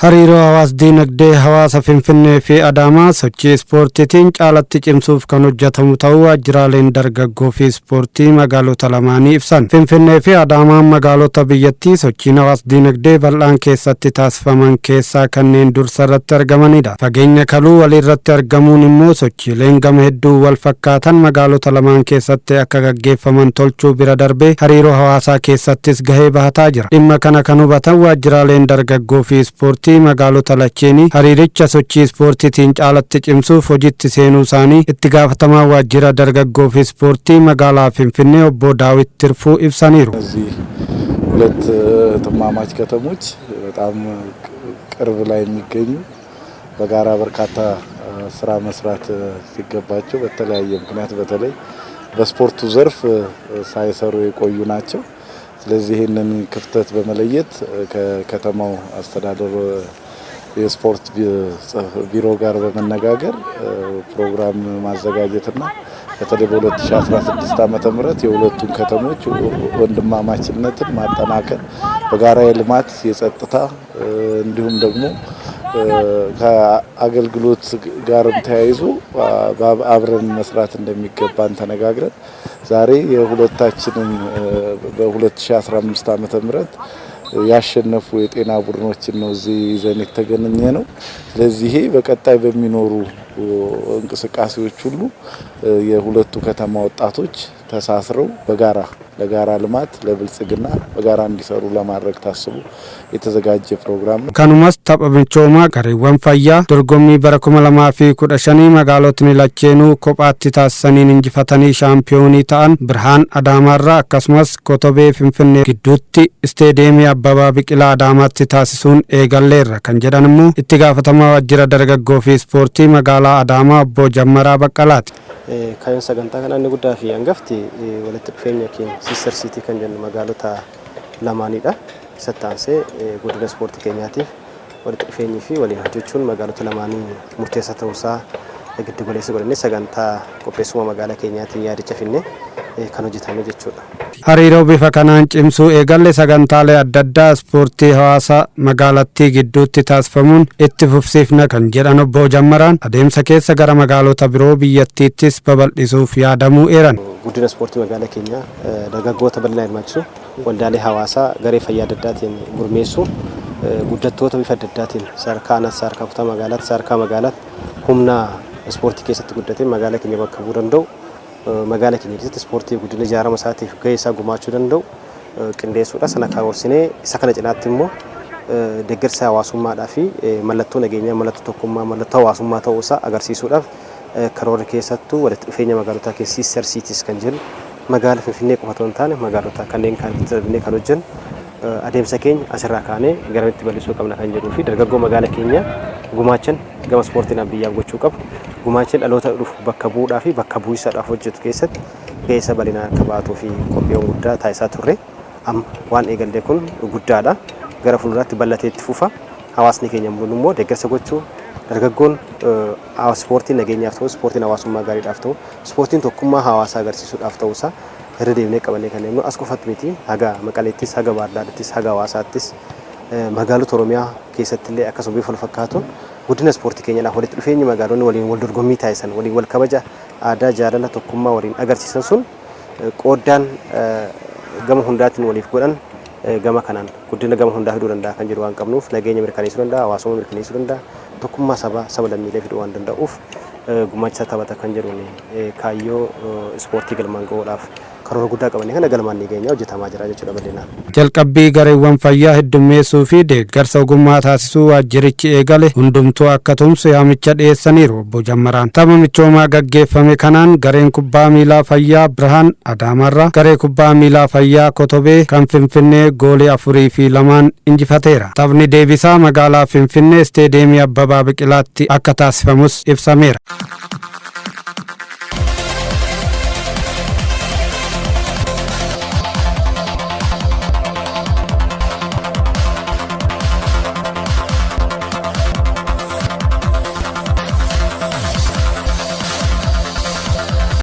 Hariiroo hawaas diinagdee hawaasa Finfinnee fi Adaamaa sochii ispoortiitiin caalatti cimsuuf kan hojjetamu ta'uu waajjiraaleen dargaggoo fi ispoortii magaalota lamaanii ibsan. Finfinnee fi Adaamaan magaalota biyyattii sochiin hawaas diinagdee bal'aan keessatti taasifaman keessaa kanneen dursa irratti argamanidha. Fageenya kaluu walirratti argamuun immoo sochiileen gama hedduu wal fakkaatan magaalota lamaan keessatti akka gaggeeffaman tolchuu bira darbee hariiroo hawaasaa keessattis gahee bahataa jira. Dhimma kana kan hubatan waajjiraaleen dargaggoo fi ispoortii magaalota lacheeni hariiricha sochii ispoortiitiin caalatti cimsuuf hojiitti seenuu isaanii itti gaafatamaa waajjira dargaggoo fi ispoortii magaalaa Finfinnee obbo Daawit Tirfuu ibsaniiru። እዚህ ሁለት ተማማች ከተሞች በጣም ቅርብ ላይ የሚገኙ በጋራ በርካታ ስራ መስራት ሲገባቸው በተለያየ ምክንያት በተለይ በስፖርቱ ዘርፍ ሳይሰሩ የቆዩ ናቸው። ስለዚህ ይሄንን ክፍተት በመለየት ከከተማው አስተዳደር የስፖርት ቢሮ ጋር በመነጋገር ፕሮግራም ማዘጋጀትና በተለይ በ2016 ዓመተ ምህረት የሁለቱን ከተሞች ወንድማማችነትን ማጠናከር በጋራ የልማት የጸጥታ እንዲሁም ደግሞ ከአገልግሎት ጋርም ተያይዞ አብረን መስራት እንደሚገባን ተነጋግረን ዛሬ የሁለታችንን በ2015 ዓመተ ምህረት ያሸነፉ የጤና ቡድኖችን ነው እዚህ ይዘን የተገናኘ ነው። ስለዚህ በቀጣይ በሚኖሩ እንቅስቃሴዎች ሁሉ የሁለቱ ከተማ ወጣቶች ተሳስረው በጋራ ለጋራ ልማት ለብልጽግና በጋራ እንዲሰሩ ለማድረግ ታስቦ የተዘጋጀ ፕሮግራም ነው። ከኑማስ ታጳብንቾማ ጋሪወን ፈያ ዶርጎሚ በረ 2015 magaalotni lacheenu kophaatti taasisaniin injifatanii shaampiyoonii ta'an Birhaan Adaamaarraa akkasumas Kotobee Finfinnee gidduutti isteediyeemii Abbabaa Biqilaa Adaamaatti taasisuun eegalleerra kan jedhan immoo itti gaafatamaa waajjira dargaggoo fi ispoortii magaalaa Adaamaa obbo Jammaraa Baqqalaati. Kaayyoon sagantaa kanaa inni guddaa fi hangafti walitti dhufeenya keenya Sister City kan jennu magaalota lamaanidha. Isatti aansee godina ispoortii keenyaatiif walitti dhufeenyii fi waliin hojjechuun magaalota lamaanii murteessaa ta'uusaa giddu galeessa godhannee sagantaa qopheessuma magaalaa keenyaatiin yaadicha finnee kan hojjetame jechuudha. Hariiroo bifa kanaan cimsuu eegalle sagantaalee adda addaa ispoortii hawaasa magaalattii gidduutti taasifamuun itti fufsiifna kan jedhan obbo Jammaraan adeemsa keessa gara magaalota biroo biyyattiittis babal'isuuf yaadamuu eeran. Guddina ispoortii magaalaa keenyaa dargaggoota bal'inaan hirmaachisu waldaalee hawaasaa garee fayyaa adda addaatiin gurmeessu guddattoota bifa adda addaatiin sadarkaa aanaa sadarkaa kutaa magaalaatti sadarkaa magaalaatti humna ispoortii keessatti guddatee magaalaa keenya bakka bu'uu danda'u magaalaa keenya keessatti ispoortii guddina ijaarama isaatiif gahee isaa gumaachuu danda'u qindeessuudha. Sana karoorsinee isa kana cinaatti immoo deeggarsa hawaasummaadhaa fi mallattoo nageenyaa mallattoo tokkummaa mallattoo hawaasummaa ta'uu isaa agarsiisuudhaaf karoora keessattuu walitti dhufeenya magaalotaa keessi Sister Cities kan jennu magaalaa Finfinnee qofa otoo hin taane magaalota kanneen kan hojjennu adeemsa keenya asirraa kaanee garamitti bal'isuu qabna kan jedhuu fi dargaggoo magaalaa keenya gumaachan gama ispoortiin biyyaaf gochuu qabu gumaachan dhaloota dhufu bakka bu'uudhaa fi bakka bu'isaadhaaf hojjetu keessatti gahee isa bal'inaa akka baatuu fi qophiiwwan guddaa taasisaa turre amma waan eegallee kun guddaadha. Gara fuulduraatti bal'atee itti fufa hawaasni keenya immoo deeggarsa gochuu dargaggoon ispoortiin nageenyaaf ta'u ispoortiin hawaasummaa gaariidhaaf ta'u ispoortiin tokkummaa hawaasaa agarsiisuudhaaf ta'uusaa irra deemnee qabannee kan deemnu as qofatti miti haga Maqaleettis haga Baardaadhattis haga Hawaasaattis magaalota Oromiyaa keessatti illee akkasuma bifa wal fakkaatuun guddina ispoortii keenyaadhaaf walitti dhufeenyi magaalonni waliin wal dorgommii taasisan waliin wal kabaja aadaa jaalala tokkummaa waliin agarsiisan sun qooddaan gama hundaatiin waliif godhan gama kanaan guddina gama hundaa fiduu danda'a kan jedhu waan qabnuuf nageenya mirkaneessuu danda'a hawaasummaa mirkaneessuu danda'a tokkummaa saba lammiilee fiduu waan danda'uuf gumaacha taphata kan jedhuun kaayyoo ispoortii galmaan ga'uudhaaf karoora guddaa qabanii kana galmaan ni geenya hojjetamaa jira jechuudha bal'inaan. Jalqabbii gareewwan fayyaa heddummeessuu fi deeggarsa ogummaa taasisuu waajjirichi eegale hundumtuu akka tumsu yaamicha dhiyeessaniiru obbo Jammaraan. Tapha michoomaa gaggeeffame kanaan gareen kubbaa miilaa fayyaa Birhaan Adaamaarraa garee kubbaa miilaa fayyaa Kotobee kan Finfinnee goolii 4-2 injifateera. Taphni deebisaa magaalaa Finfinnee isteediyeemii Abbabaa Biqilaatti akka taasifamus ibsameera.